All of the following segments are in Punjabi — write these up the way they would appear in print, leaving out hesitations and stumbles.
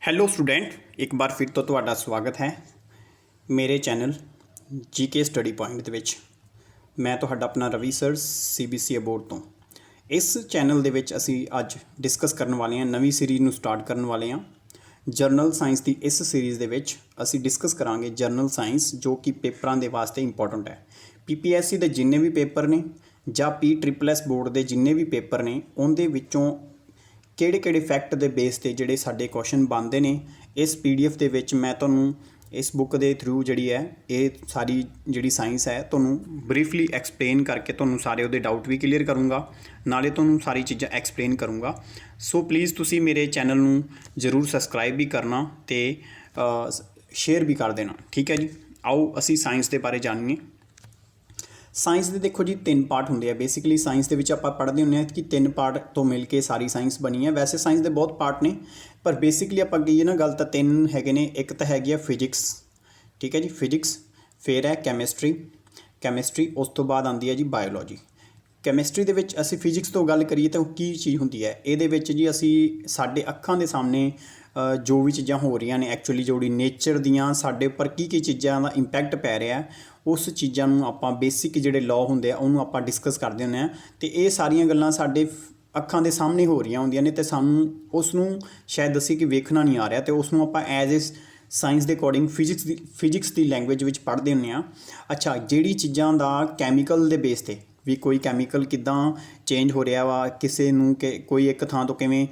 ਹੈਲੋ ਸਟੂਡੈਂਟ, ਇੱਕ ਵਾਰ ਫਿਰ ਤੋਂ ਤੁਹਾਡਾ ਸਵਾਗਤ ਹੈ ਮੇਰੇ ਚੈਨਲ ਜੀਕੇ ਸਟੱਡੀ ਪੁਆਇੰਟ ਦੇ ਵਿੱਚ। ਮੈਂ ਤੁਹਾਡਾ ਆਪਣਾ ਰਵੀ ਸਰ ਸੀਬੀਐਸਈ ਬੋਰਡ ਤੋਂ। ਇਸ ਚੈਨਲ ਦੇ ਵਿੱਚ ਅਸੀਂ ਅੱਜ ਡਿਸਕਸ ਕਰਨ ਵਾਲੇ ਹਾਂ, ਨਵੀਂ ਸੀਰੀਜ਼ ਨੂੰ ਸਟਾਰਟ ਕਰਨ ਵਾਲੇ ਹਾਂ। ਜਰਨਲ ਸਾਇੰਸ ਦੀ ਇਸ ਸੀਰੀਜ਼ ਦੇ ਵਿੱਚ ਅਸੀਂ ਡਿਸਕਸ ਕਰਾਂਗੇ ਜਰਨਲ ਸਾਇੰਸ, ਜੋ ਕਿ ਪੇਪਰਾਂ ਦੇ ਵਾਸਤੇ ਇੰਪੋਰਟੈਂਟ ਹੈ। ਪੀਪੀਐਸਸੀ ਦੇ ਜਿੰਨੇ ਵੀ ਪੇਪਰ ਨੇ ਜਾਂ PSSS ਬੋਰਡ ਦੇ ਜਿੰਨੇ ਵੀ ਪੇਪਰ ਨੇ, ਉਹਦੇ ਵਿੱਚੋਂ ਕਿਹੜੇ ਫੈਕਟ ਦੇ ਬੇਸ ਤੇ ਜਿਹੜੇ ਸਾਡੇ ਕੁਐਸਚਨ ਬਣਦੇ ਨੇ, ਇਸ PDF ਦੇ ਵਿੱਚ ਮੈਂ ਤੁਹਾਨੂੰ ਇਸ ਬੁੱਕ ਦੇ ਥਰੂ ਜਿਹੜੀ ਹੈ ਇਹ ਸਾਰੀ ਜਿਹੜੀ ਸਾਇੰਸ ਹੈ ਤੁਹਾਨੂੰ ਬਰੀਫਲੀ ਐਕਸਪਲੇਨ ਕਰਕੇ ਤੁਹਾਨੂੰ ਸਾਰੇ ਉਹਦੇ ਡਾਊਟ ਵੀ ਕਲੀਅਰ ਕਰੂੰਗਾ, ਨਾਲੇ ਤੁਹਾਨੂੰ ਸਾਰੀ ਚੀਜ਼ਾਂ ਐਕਸਪਲੇਨ ਕਰੂੰਗਾ। ਸੋ ਪਲੀਜ਼ ਤੁਸੀਂ ਮੇਰੇ ਚੈਨਲ ਨੂੰ ਜ਼ਰੂਰ ਸਬਸਕ੍ਰਾਈਬ ਵੀ ਕਰਨਾ ਤੇ ਸ਼ੇਅਰ ਵੀ ਕਰ ਦੇਣਾ, ਠੀਕ ਹੈ ਜੀ। ਆਓ ਅਸੀਂ ਸਾਇੰਸ ਦੇ ਬਾਰੇ ਜਾਣੀਏ। ਸਾਇੰਸ ਦੇ ਦੇਖੋ ਜੀ 3 ਪਾਰਟ ਹੁੰਦੇ ਆ। ਬੇਸਿਕਲੀ ਸਾਇੰਸ ਦੇ ਵਿੱਚ ਆਪਾਂ ਪੜ੍ਹਦੇ ਹੁੰਦੇ ਹਾਂ ਕਿ 3 ਪਾਰਟ ਤੋਂ ਮਿਲ ਕੇ ਸਾਰੀ ਸਾਇੰਸ ਬਣੀ ਹੈ। ਵੈਸੇ ਸਾਇੰਸ ਦੇ ਬਹੁਤ ਪਾਰਟ ਨੇ, ਪਰ ਬੇਸਿਕਲੀ ਆਪਾਂ ਕਹੀਏ ਨਾ ਗੱਲ ਤਾਂ 3 ਹੈਗੇ ਨੇ। ਇੱਕ ਤਾਂ ਹੈਗੀ ਆ ਫਿਜ਼ਿਕਸ, ਠੀਕ ਹੈ ਜੀ, ਫਿਜ਼ਿਕਸ। ਫਿਰ ਹੈ ਕੈਮਿਸਟਰੀ, ਉਸ ਤੋਂ ਬਾਅਦ ਆਉਂਦੀ ਹੈ ਜੀ ਬਾਇਓਲੋਜੀ। ਕੈਮਿਸਟਰੀ ਦੇ ਵਿੱਚ ਅਸੀਂ ਫਿਜ਼ਿਕਸ ਤੋਂ ਗੱਲ ਕਰੀਏ ਤਾਂ ਕੀ ਚੀਜ਼ ਹੁੰਦੀ ਹੈ, ਇਹਦੇ ਵਿੱਚ ਜੀ ਅਸੀਂ ਸਾਡੇ ਅੱਖਾਂ ਦੇ ਸਾਹਮਣੇ ਜੋ ਵੀ ਚੀਜ਼ਾਂ ਹੋ ਰਹੀਆਂ ਨੇ, ਐਕਚੁਅਲੀ ਜਿਹੜੀ ਨੇਚਰ ਦੀਆਂ ਸਾਡੇ ਉੱਪਰ ਕੀ ਚੀਜ਼ਾਂ ਦਾ ਇੰਪੈਕਟ ਪੈ ਰਿਹਾ, ਉਸ ਚੀਜ਼ਾਂ ਨੂੰ ਆਪਾਂ ਬੇਸਿਕ ਜਿਹੜੇ ਲਾਅ ਹੁੰਦੇ ਆ ਉਹਨੂੰ ਆਪਾਂ ਡਿਸਕਸ ਕਰਦੇ ਹੁੰਦੇ ਹਾਂ। ਅਤੇ ਇਹ ਸਾਰੀਆਂ ਗੱਲਾਂ ਸਾਡੇ ਅੱਖਾਂ ਦੇ ਸਾਹਮਣੇ ਹੋ ਰਹੀਆਂ ਹੁੰਦੀਆਂ ਨੇ ਅਤੇ ਸਾਨੂੰ ਉਸ ਨੂੰ ਸ਼ਾਇਦ ਅਸੀਂ ਕਿ ਵੇਖਣਾ ਨਹੀਂ ਆ ਰਿਹਾ, ਅਤੇ ਉਸ ਨੂੰ ਆਪਾਂ ਐਜ਼ ਏ ਸਾਇੰਸ ਦੇ ਅਕੋਰਡਿੰਗ ਫਿਜ਼ਿਕਸ ਦੀ ਲੈਂਗੁਏਜ ਵਿੱਚ ਪੜ੍ਹਦੇ ਹੁੰਦੇ ਹਾਂ। ਅੱਛਾ, ਜਿਹੜੀ ਚੀਜ਼ਾਂ ਦਾ ਕੈਮੀਕਲ ਦੇ ਬੇਸ 'ਤੇ ਵੀ ਕੋਈ ਕੈਮੀਕਲ ਕਿੱਦਾਂ ਚੇਂਜ ਹੋ ਰਿਹਾ ਵਾ, ਕਿਸੇ ਨੂੰ ਕੋਈ ਇੱਕ ਥਾਂ ਤੋਂ ਕਿਵੇਂ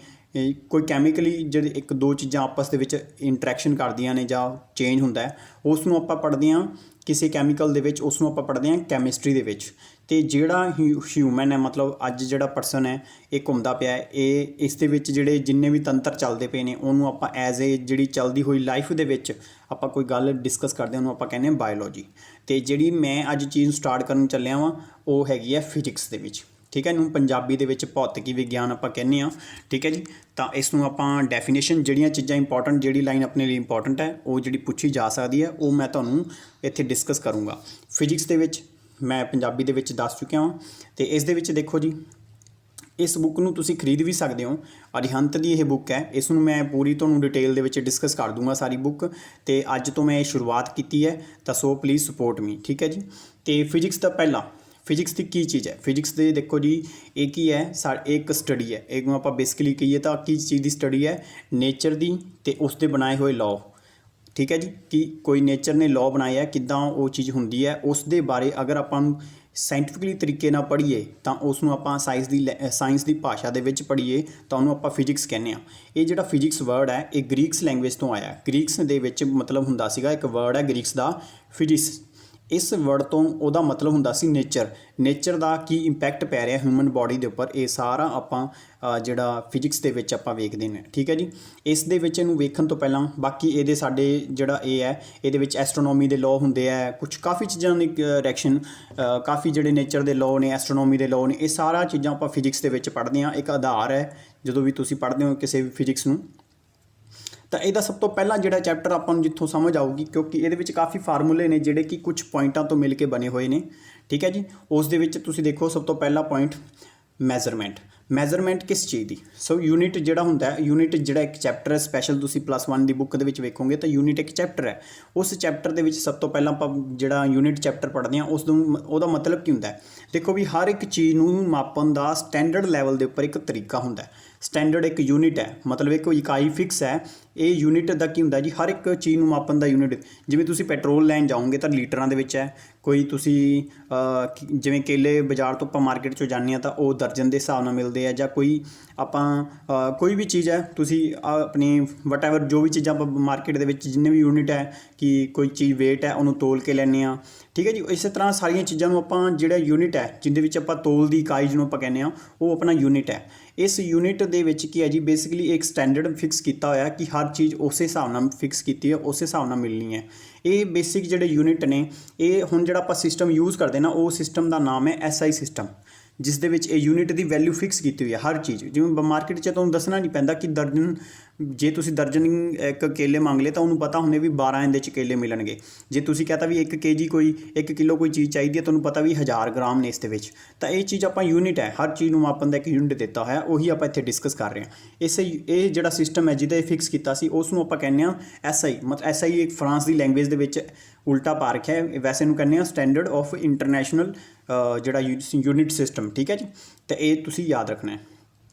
ਕੋਈ ਕੈਮੀਕਲੀ ਜਿਹੜੇ 1-2 ਚੀਜ਼ਾਂ ਆਪਸ ਦੇ ਵਿੱਚ ਇੰਟਰੈਕਸ਼ਨ ਕਰਦੀਆਂ ਨੇ ਜਾਂ ਚੇਂਜ ਹੁੰਦਾ ਹੈ, ਉਸ ਨੂੰ ਆਪਾਂ ਪੜ੍ਹਦੇ ਹਾਂ ਕਿਸੇ ਕੈਮੀਕਲ ਦੇ ਵਿੱਚ, ਉਸ ਨੂੰ ਆਪਾਂ ਪੜ੍ਹਦੇ ਹਾਂ ਕੈਮਿਸਟਰੀ ਦੇ ਵਿੱਚ। ਅਤੇ ਜਿਹੜਾ ਹਿਊਮਨ ਹੈ, ਮਤਲਬ ਅੱਜ ਜਿਹੜਾ ਪਰਸਨ ਹੈ ਇਹ ਘੁੰਮਦਾ ਪਿਆ ਹੈ, ਇਹ ਇਸ ਦੇ ਵਿੱਚ ਜਿਹੜੇ ਜਿੰਨੇ ਵੀ ਤੰਤਰ ਚੱਲਦੇ ਪਏ ਨੇ ਉਹਨੂੰ ਆਪਾਂ ਐਜ਼ ਏ ਜਿਹੜੀ ਚੱਲਦੀ ਹੋਈ ਲਾਈਫ ਦੇ ਵਿੱਚ ਆਪਾਂ ਕੋਈ ਗੱਲ ਡਿਸਕਸ ਕਰਦੇ ਹਾਂ, ਉਹਨੂੰ ਆਪਾਂ ਕਹਿੰਦੇ ਹਾਂ ਬਾਇਓਲੋਜੀ। ਅਤੇ ਜਿਹੜੀ ਮੈਂ ਅੱਜ ਚੀਜ਼ ਸਟਾਰਟ ਕਰਨ ਚੱਲਿਆ ਵਾਂ ਉਹ ਹੈਗੀ ਹੈ ਫਿਜ਼ਿਕਸ ਦੇ ਵਿੱਚ, ਠੀਕ ਹੈ। ਇਹਨੂੰ ਪੰਜਾਬੀ ਦੇ ਵਿੱਚ ਭੌਤਿਕੀ ਵਿਗਿਆਨ ਆਪਾਂ ਕਹਿੰਦੇ ਹਾਂ, ਠੀਕ ਹੈ ਜੀ। ਤਾਂ ਇਸ ਨੂੰ ਆਪਾਂ ਡੈਫੀਨੇਸ਼ਨ, ਜਿਹੜੀਆਂ ਚੀਜ਼ਾਂ ਇੰਪੋਰਟੈਂਟ, ਜਿਹੜੀ ਲਾਈਨ ਆਪਣੇ ਲਈ ਇੰਪੋਰਟੈਂਟ ਹੈ ਉਹ ਜਿਹੜੀ ਪੁੱਛੀ ਜਾ ਸਕਦੀ ਹੈ, ਉਹ ਮੈਂ ਤੁਹਾਨੂੰ ਇੱਥੇ ਡਿਸਕਸ ਕਰੂੰਗਾ। ਫਿਜ਼ਿਕਸ ਦੇ ਵਿੱਚ ਮੈਂ ਪੰਜਾਬੀ ਦੇ ਵਿੱਚ ਦੱਸ ਚੁੱਕਿਆ ਹਾਂ। ਅਤੇ ਇਸ ਦੇ ਵਿੱਚ ਦੇਖੋ ਜੀ, ਇਸ ਬੁੱਕ ਨੂੰ ਤੁਸੀਂ ਖਰੀਦ ਵੀ ਸਕਦੇ ਹੋ। ਅਰਿਹੰਤ ਦੀ ਇਹ ਬੁੱਕ ਹੈ, ਇਸ ਨੂੰ ਮੈਂ ਪੂਰੀ ਤੁਹਾਨੂੰ ਡਿਟੇਲ ਦੇ ਵਿੱਚ ਡਿਸਕਸ ਕਰ ਦੂੰਗਾ ਸਾਰੀ ਬੁੱਕ। ਅਤੇ ਅੱਜ ਤੋਂ ਮੈਂ ਇਹ ਸ਼ੁਰੂਆਤ ਕੀਤੀ ਹੈ, ਤਾਂ ਸੋ ਪਲੀਜ਼ ਸਪੋਰਟ ਮੀ, ਠੀਕ ਹੈ ਜੀ। ਅਤੇ ਫਿਜ਼ਿਕਸ ਦਾ ਪਹਿਲਾ, ਫਿਜ਼ਿਕਸ ਦੀ ਕੀ ਚੀਜ਼ ਹੈ? ਫਿਜ਼ਿਕਸ ਦੇ ਦੇਖੋ ਜੀ, ਇਹ ਕੀ ਹੈ, ਇੱਕ ਸਟੱਡੀ ਹੈ। ਇਹਨੂੰ ਆਪਾਂ ਬੇਸਿਕਲੀ ਕਹੀਏ ਤਾਂ ਕੀ ਚੀਜ਼ ਦੀ ਸਟੱਡੀ ਹੈ? ਨੇਚਰ ਦੀ ਅਤੇ ਉਸ ਦੇ ਬਣਾਏ ਹੋਏ ਲਾਅ, ਠੀਕ ਹੈ ਜੀ। ਕਿ ਕੋਈ ਨੇਚਰ ਨੇ ਲਾਅ ਬਣਾਇਆ, ਕਿੱਦਾਂ ਉਹ ਚੀਜ਼ ਹੁੰਦੀ ਹੈ, ਉਸ ਦੇ ਬਾਰੇ ਅਗਰ ਆਪਾਂ ਨੂੰ ਸਾਇੰਟੀਫਿਕਲੀ ਤਰੀਕੇ ਨਾਲ ਪੜ੍ਹੀਏ ਤਾਂ ਉਸ ਨੂੰ ਆਪਾਂ ਸਾਇੰਸ ਦੀ ਭਾਸ਼ਾ ਦੇ ਵਿੱਚ ਪੜ੍ਹੀਏ ਤਾਂ ਉਹਨੂੰ ਆਪਾਂ ਫਿਜ਼ਿਕਸ ਕਹਿੰਦੇ ਹਾਂ। ਇਹ ਜਿਹੜਾ ਫਿਜ਼ਿਕਸ ਵਰਡ ਹੈ ਇਹ ਗ੍ਰੀਕਸ ਲੈਂਗੁਏਜ ਤੋਂ ਆਇਆ। ਗ੍ਰੀਕਸ ਦੇ ਵਿੱਚ ਮਤਲਬ ਹੁੰਦਾ ਸੀਗਾ, ਇੱਕ ਵਰਡ ਹੈ ਗ੍ਰੀਕਸ ਦਾ ਫਿਜ਼ਿਕਸ। ਇਸ ਵਰਡ ਤੋਂ ਉਹਦਾ ਮਤਲਬ ਹੁੰਦਾ ਸੀ ਨੇਚਰ ਦਾ ਕੀ ਇੰਪੈਕਟ ਪੈ ਰਿਹਾ ਹਿਊਮਨ ਬੋਡੀ ਦੇ ਉੱਪਰ, ਇਹ ਸਾਰਾ ਆਪਾਂ ਜਿਹੜਾ ਫਿਜ਼ਿਕਸ ਦੇ ਵਿੱਚ ਆਪਾਂ ਵੇਖਦੇ ਨੇ, ਠੀਕ ਹੈ ਜੀ। ਇਸ ਦੇ ਵਿੱਚ ਇਹਨੂੰ ਵੇਖਣ ਤੋਂ ਪਹਿਲਾਂ ਬਾਕੀ ਇਹਦੇ ਸਾਡੇ ਜਿਹੜਾ ਇਹ ਹੈ, ਇਹਦੇ ਵਿੱਚ ਐਸਟਰੋਨੋਮੀ ਦੇ ਲਾਅ ਹੁੰਦੇ ਆ, ਕੁਛ ਕਾਫੀ ਚੀਜ਼ਾਂ ਦੀ ਰਿਐਕਸ਼ਨ, ਕਾਫੀ ਜਿਹੜੇ ਨੇਚਰ ਦੇ ਲਾਅ ਨੇ, ਐਸਟਰੋਨੋਮੀ ਦੇ ਲਾਅ ਨੇ, ਇਹ ਸਾਰਾ ਚੀਜ਼ਾਂ ਆਪਾਂ ਫਿਜ਼ਿਕਸ ਦੇ ਵਿੱਚ ਪੜ੍ਹਦੇ ਹਾਂ। ਇੱਕ ਆਧਾਰ ਹੈ ਜਦੋਂ ਵੀ ਤੁਸੀਂ ਪੜ੍ਹਦੇ ਹੋ ਕਿਸੇ ਵੀ ਫਿਜ਼ਿਕਸ ਨੂੰ। ਤਾਂ ਇਹਦਾ ਸਭ ਤੋਂ ਪਹਿਲਾਂ ਜਿਹੜਾ ਚੈਪਟਰ ਆਪਾਂ ਨੂੰ ਜਿੱਥੋਂ ਸਮਝ ਆਊਗੀ, ਕਿਉਂਕਿ ਇਹਦੇ ਵਿੱਚ ਕਾਫੀ ਫਾਰਮੂਲੇ ਨੇ ਜਿਹੜੇ ਕਿ ਕੁਝ ਪੁਆਇੰਟਾਂ ਤੋਂ ਮਿਲ ਕੇ ਬਣੇ ਹੋਏ ਨੇ, ਠੀਕ ਹੈ ਜੀ। ਉਸ ਦੇ ਵਿੱਚ ਤੁਸੀਂ ਦੇਖੋ ਸਭ ਤੋਂ ਪਹਿਲਾ ਪੁਆਇੰਟ ਮੈਜ਼ਰਮੈਂਟ ਕਿਸ ਚੀਜ਼ ਦੀ? ਸੋ ਯੂਨਿਟ ਜਿਹੜਾ ਹੁੰਦਾ, ਯੂਨਿਟ ਜਿਹੜਾ ਇੱਕ ਚੈਪਟਰ ਹੈ ਸਪੈਸ਼ਲ, ਤੁਸੀਂ +1 ਦੀ ਬੁੱਕ ਦੇ ਵਿੱਚ ਵੇਖੋਗੇ ਤਾਂ ਯੂਨਿਟ ਇੱਕ ਚੈਪਟਰ ਹੈ। ਉਸ ਚੈਪਟਰ ਦੇ ਵਿੱਚ ਸਭ ਤੋਂ ਪਹਿਲਾਂ ਆਪਾਂ ਜਿਹੜਾ ਯੂਨਿਟ ਚੈਪਟਰ ਪੜ੍ਹਦੇ ਹਾਂ ਉਹਦਾ ਮਤਲਬ ਕੀ ਹੁੰਦਾ? ਦੇਖੋ ਵੀ ਹਰ ਇੱਕ ਚੀਜ਼ ਨੂੰ ਮਾਪਣ ਦਾ ਸਟੈਂਡਰਡ ਲੈਵਲ ਦੇ ਉੱਪਰ ਇੱਕ ਤਰੀਕਾ ਹੁੰਦਾ। ਸਟੈਂਡਰਡ ਇੱਕ ਯੂਨਿਟ ਹੈ, ਮਤਲਬ ਇੱਕ ਇਕਾਈ ਫਿਕਸ ਹੈ। ਇਹ ਯੂਨਿਟ ਦਾ ਕੀ ਹੁੰਦਾ ਜੀ? ਹਰ ਇੱਕ ਚੀਜ਼ ਨੂੰ ਮਾਪਣ ਦਾ ਯੂਨਿਟ। ਜਿਵੇਂ ਤੁਸੀਂ ਪੈਟਰੋਲ ਲੈਣ ਜਾਓਗੇ ਤਾਂ ਲੀਟਰਾਂ ਦੇ ਵਿੱਚ ਹੈ, ਕੋਈ ਤੁਸੀਂ ਜਿਵੇਂ ਕੇਲੇ ਬਾਜ਼ਾਰ ਤੋਂ ਆਪਾਂ ਮਾਰਕੀਟ 'ਚੋਂ ਜਾਂਦੇ ਹਾਂ ਤਾਂ ਉਹ ਦਰਜਨ ਦੇ ਹਿਸਾਬ ਨਾਲ ਮਿਲਦੇ ਆ, ਜਾਂ ਕੋਈ ਆਪਾਂ ਕੋਈ ਵੀ ਚੀਜ਼ ਹੈ ਤੁਸੀਂ ਆਪਣੀ ਵਟਐਵਰ ਜੋ ਵੀ ਚੀਜ਼ਾਂ ਆਪਾਂ ਮਾਰਕੀਟ ਦੇ ਵਿੱਚ ਜਿੰਨੇ ਵੀ ਯੂਨਿਟ ਹੈ ਕਿ ਕੋਈ ਚੀਜ਼ ਵੇਟ ਹੈ ਉਹਨੂੰ ਤੋਲ ਕੇ ਲੈਂਦੇ ਹਾਂ, ਠੀਕ ਹੈ ਜੀ। ਇਸੇ ਤਰ੍ਹਾਂ ਸਾਰੀਆਂ ਚੀਜ਼ਾਂ ਨੂੰ ਆਪਾਂ ਜਿਹੜਾ ਯੂਨਿਟ ਹੈ ਜਿਹਦੇ ਵਿੱਚ ਆਪਾਂ ਤੋਲ ਦੀ ਇਕਾਈ ਜਿਹਨੂੰ ਆਪਾਂ ਕਹਿੰਦੇ ਹਾਂ ਉਹ ਆਪਣਾ ਯੂਨਿਟ ਹੈ। ਇਸ ਯੂਨਿਟ ਦੇ ਵਿੱਚ ਕੀ ਹੈ ਜੀ, ਬੇਸਿਕਲੀ ਇੱਕ ਸਟੈਂਡਰਡ ਫਿਕਸ ਕੀਤਾ ਹੋਇਆ ਕਿ ਹਰ ਚੀਜ਼ ਉਸੇ ਹਿਸਾਬ ਨਾਲ ਫਿਕਸ ਕੀਤੀ ਹੈ, ਉਸੇ ਹਿਸਾਬ ਨਾਲ ਮਿਲਣੀ ਹੈ। ਇਹ ਬੇਸਿਕ ਜਿਹੜੇ ਯੂਨਿਟ ਨੇ, ਇਹ ਹੁਣ ਜਿਹੜਾ ਆਪਾਂ ਸਿਸਟਮ ਯੂਜ਼ ਕਰਦੇ ਨਾ, ਉਹ ਸਿਸਟਮ ਦਾ ਨਾਮ ਹੈ SI ਸਿਸਟਮ, ਜਿਸ ਦੇ ਵਿੱਚ ਇਹ ਯੂਨਿਟ ਦੀ ਵੈਲਿਊ ਫਿਕਸ ਕੀਤੀ ਹੋਈ ਹੈ ਹਰ ਚੀਜ਼। ਜਿਵੇਂ ਮਾਰਕੀਟ 'ਚ ਤੁਹਾਨੂੰ ਦੱਸਣਾ ਨਹੀਂ ਪੈਂਦਾ ਕਿ ਦਰਜਨ ਜੇ ਤੁਸੀਂ ਦਰਜਨ ਇੱਕ ਕੇਲੇ ਮੰਗ ਲਏ ਤਾਂ ਉਹਨੂੰ ਪਤਾ ਹੁੰਦੇ ਵੀ 12 ਇਹਦੇ 'ਚ ਕੇਲੇ ਮਿਲਣਗੇ। ਜੇ ਤੁਸੀਂ ਕਹਤਾ ਵੀ 1 kg ਕੋਈ 1 ਕਿਲੋ ਕੋਈ ਚੀਜ਼ ਚਾਹੀਦੀ ਹੈ, ਤੁਹਾਨੂੰ ਪਤਾ ਵੀ 1000 ਗ੍ਰਾਮ ਨੇ ਇਸ ਦੇ ਵਿੱਚ, ਤਾਂ ਇਹ ਚੀਜ਼ ਆਪਾਂ ਯੂਨਿਟ ਹੈ, ਹਰ ਚੀਜ਼ ਨੂੰ ਮਾਪਣ ਦਾ ਇੱਕ ਯੂਨਿਟ ਦਿੱਤਾ ਹੋਇਆ, ਉਹੀ ਆਪਾਂ ਇੱਥੇ ਡਿਸਕਸ ਕਰ ਰਹੇ ਹਾਂ। ਇਹ ਜਿਹੜਾ ਸਿਸਟਮ ਹੈ ਜਿਹਦਾ ਫਿਕਸ ਕੀਤਾ ਸੀ ਉਸ ਨੂੰ ਆਪਾਂ ਕਹਿੰਦੇ ਹਾਂ SI। ਮਤਲਬ SI ਇੱਕ ਫਰਾਂਸ ਦੀ ਲੈਂਗੁਏਜ ਦੇ ਵਿੱਚ ਉਲਟਾ ਪਾ ਰੱਖਿਆ ਹੈ, ਵੈਸੇ ਨੂੰ ਕਹਿੰਦੇ ਹਾਂ ਸਟੈਂਡਰਡ ਆਫ ਇੰਟਰਨੈਸ਼ਨਲ ਜਿਹੜਾ ਯੂਨਿਟ ਸਿਸਟਮ, ਠੀਕ ਹੈ ਜੀ। ਤਾਂ ਇਹ ਤੁਸੀਂ ਯਾਦ ਰੱਖਣਾ ਹੈ।